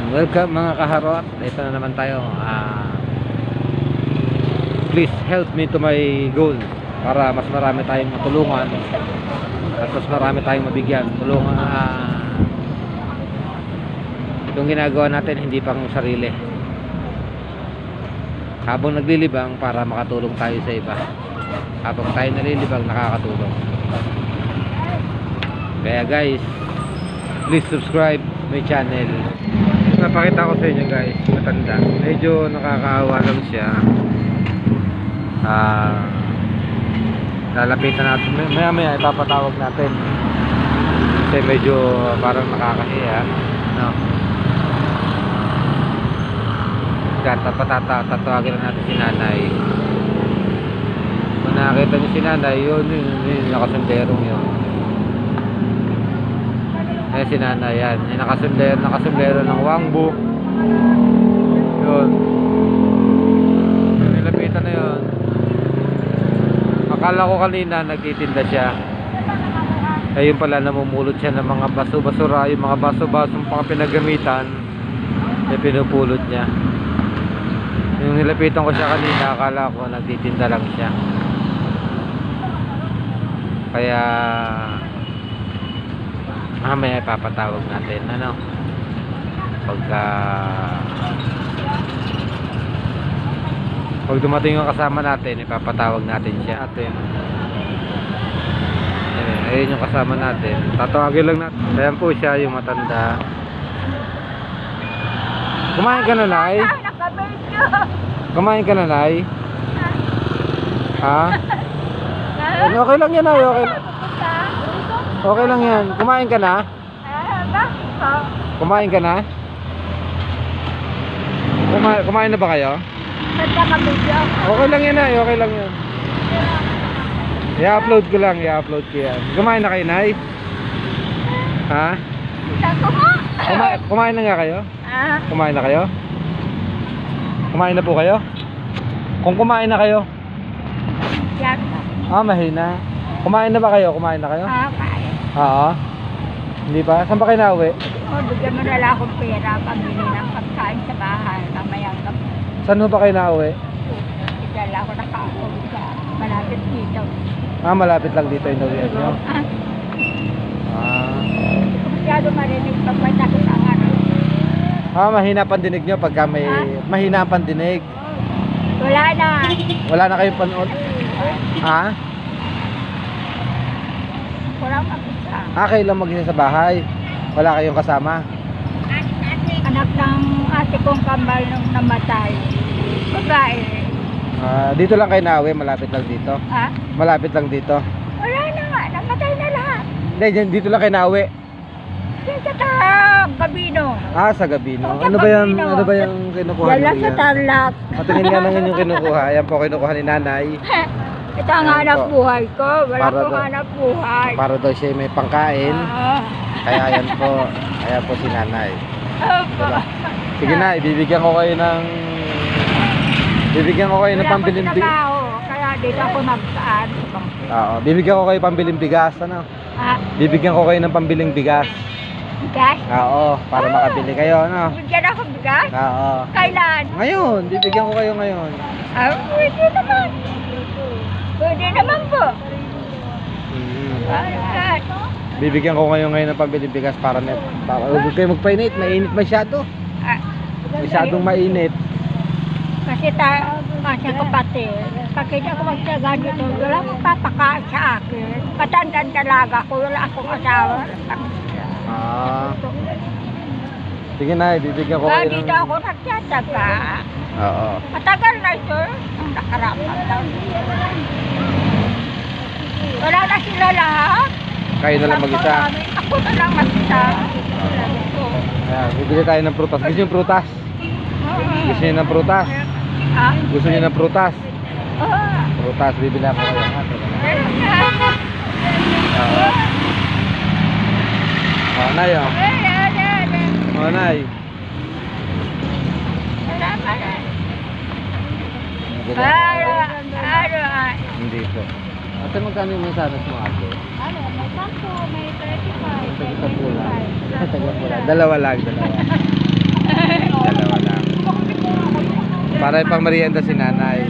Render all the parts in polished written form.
Welcome mga kaharot. Ito na naman tayo. Please help me to my goal para mas marami tayong matulungan at mas marami tayong mabigyan. Tulungan yung ginagawa natin hindi pang sarili. Habang naglilibang para makatulong tayo sa iba. Habang tayo nalilibang nakakatulong. Kaya guys, please subscribe my channel. Napakita ko sa inyo guys, matanda. Medyo nakakaawa lang siya. Lalapitan natin. Maya ipapatawag natin. Kasi medyo parang nakakahiya. No? Tatawagin lang natin si nanay. Kung nakakita niyo si nanay, yun nakasunderong yun. Si nanay yan, yung nakasundero ng Wangbu yun, nilapitan na yun. Akala ko kanina nagtitinda siya, ayun pala namumulot siya ng mga baso-basura, yung mga baso-basong pang pinagamitan yung pinupulot niya. Yung nilapitan ko siya kanina, akala ko nagtitinda lang siya. Kaya mamaya ipapatawag natin pag dumating yung kasama natin, ipapatawag natin siya. Ayun yung kasama natin, tatawagin lang natin. Ayan po siya, yung matanda. Kumain ka na, Nay? Kumain ka na, Nay? Ha? Okay lang yan, Nay. Okay lang yan. Kumain ka na? Kumain ka na? Kumain na ba kayo? Okay lang yan, Nay. Okay lang yan. I-upload ko lang. I-upload ko yan. Kumain na kayo, Nay? Ha? Kumain na nga kayo? Kumain na kayo? Kumain na po kayo? Kung kumain na kayo? Mahina. Kumain na ba kayo? Kumain na kayo? Oo. Hindi pa? Saan ba kayo nauwi? Bigyan mo na lang akong pera pambili ng pagkain sa bahay. Kamayang gabi. Saan mo ba kayo nauwi? Idala ako nakakauwi sa malapit dito. Malapit lang dito yung nauwi nyo? Masyado marinig pag may sakit ang ano. Mahina ang pandinig nyo pagka may... Mahina ang pandinig. Wala na. Wala na kayong panood? Walang mag-isa. Kayo lang mag-isa sa bahay? Wala kayong kasama? Anak ng ate kong kambal nung namatay. Babae. Dito lang kayo nauwi? Malapit lang dito? Malapit lang dito? Wala na nga. Namatay na lahat. Hindi, dito lang kayo nauwi? Sa Gabino. Sa Gabino. Ano ba yung kinukuha Yan lang sa Tarlac. Patingin nga naman yung kinukuha. Ayan po kinukuha ni nanay. Ito ang hanap buhay ko. Wala akong hanap buhay. Para daw siya may pangkain. Kaya ayan po. Ayan po si nanay. Diba? Sige na, bibigyan ko kayo ng pambiling bigas. Kaya dito ako nagkaan. Oo, bibigyan ko kayo pambiling bigas. Bibigyan ko kayo ng pambiling bigas. Bigas? Oo, para makabili kayo, Bigyan ako bigas? Oo. Kailan? Ngayon, bibigyan ko kayo ngayon. Pwede naman. Pwede naman po. Bibigyan ko kayo ngayon ng pambiling bigas para huwag kayo magpainit, mainit masyado. Masyadong mainit. Kasi kapatid, pag hindi ako magtyaga dito, wala akong papakain sa akin. Matandang dalaga ko, wala akong asawa. Sige na, bibigyan ko kayo dito ako nagtyaga. Oo. Matagal na sir, ang nakarapat daw. Wala na sila lahat. Kayo na lang mag-isa. Ako na lang mag-isa. Bibili tayo ng prutas. Gusto niyo ng prutas? Gusto niyo ng prutas? Gusto niyo ng prutas? Prutas, bibili ako kayo. Nay, Nay. Dito. Ate, magkano yung masanas mo, ate? May 10, may 35, may 25. Dalawa lang, dalawa. Para pang merienda si nanay.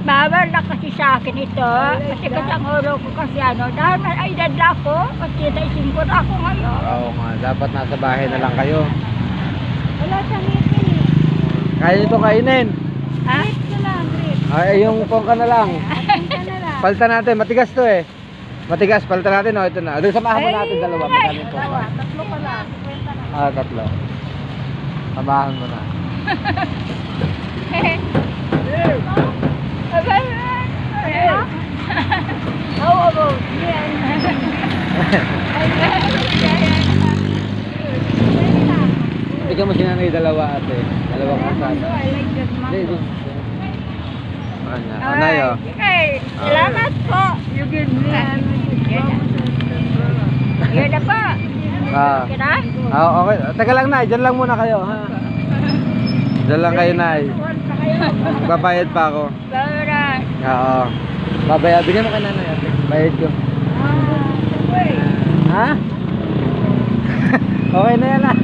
Bawal na kasi sa akin ito. Kasi kasang ulo ko kasi dahil may edad na ako, kasi naisingkot ako ngayon. Oo nga, dapat nasa bahay na lang kayo. Wala siyang ngipin eh. Kaya nyo ito kainin. Ha? Grip na lang, grip. Ay, yung pongka na lang. Pongka na lang. Palitan natin, matigas to eh. Matigas, palitan natin. Oh, ito na. Doon, samahan mo natin dalawa. Magkano yung pongka? Tatlo pa lang. Ah, tatlo. Samahan mo na. Bigyan mo si nanay dalawa ate. Dalawang kasama. Hindi, hindi. Anay, oh. Salamat po. You give me Yan na po. Ah. Okay na? Okay. Teka lang, Nay. Diyan lang muna kayo, ha? Diyan lang kayo, Nay. Babayad pa ako. Barat. Oo. Babayad. Bigyan mo kay nanay, ate. Bayad ko. Ha? Okay na yan, Nay.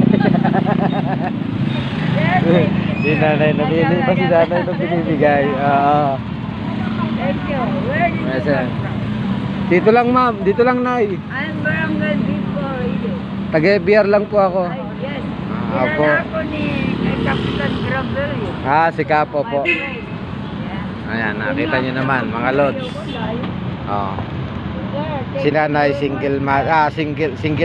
Di nanay na binibigay. Pa si nanay na binibigay. Oo. Thank you. Where did you Yes, come from? Dito lang, ma'am. Dito lang, Nay. I'm barangay before you. Taga-BR lang po ako. Ay, yes. Ah, Kilala po. ako ni Captain Gravelio. Ah, si Kapo My po. friend. Ayan, nakita nyo naman, mga lods. Oh. Yeah, Si nanay, single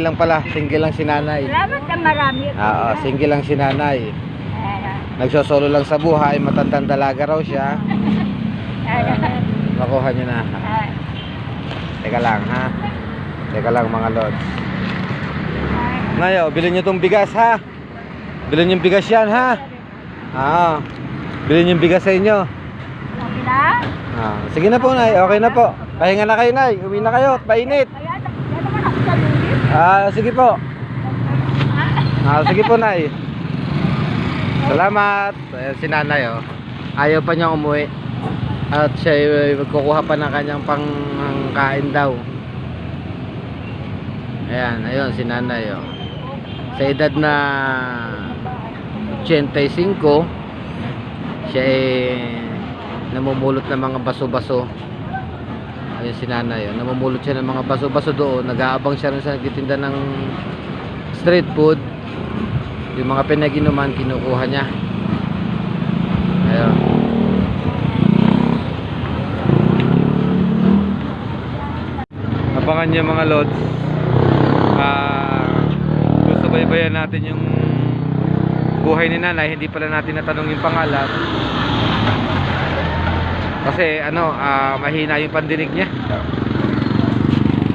lang pala. Single lang si nanay. salamat na marami. Oo, single lang si nanay. Nagsosolo lang sa buhay, matandang dalaga raw siya. Makuha nyo na. Teka lang, ha? Teka lang, mga lods. Nayo, bilhin nyo tong bigas, ha? Bilhin yung bigas yan, ha? Bilhin yung bigas sa inyo. Okay na? Sige na po, Nay. Okay na po. Pahinga na kayo, Nay. Uwi na kayo. Painit. Kaya naman ako sa lulit. Sige po. Sige po, Nay. Salamat. Ayan si nanay, oh. Ayaw pa niya umuwi. At siya magkukuha pa ng kanyang pangkain daw. Ayan, ayun si nanay, oh. Sa edad na 85, siya namumulot ng mga baso-baso. Ayun si nanay, oh. Namumulot siya ng mga baso-baso doon. Nag-aabang siya rin sa nagtitinda ng street food. Yung mga pinag-inuman, kinukuha niya. Ayun. Abangan niyo mga lods. Susubaybayan natin yung buhay ni nanay. Hindi pala natin natanong yung pangalan. Kasi mahina yung pandinig niya.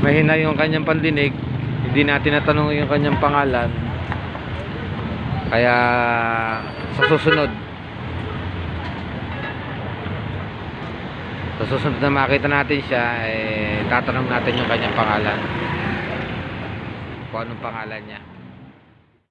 Mahina yung kanyang pandinig. Hindi natin natanong yung kanyang pangalan. Kaya sa susunod na makita natin siya, tatanong natin yung kanyang pangalan, kung anong pangalan niya.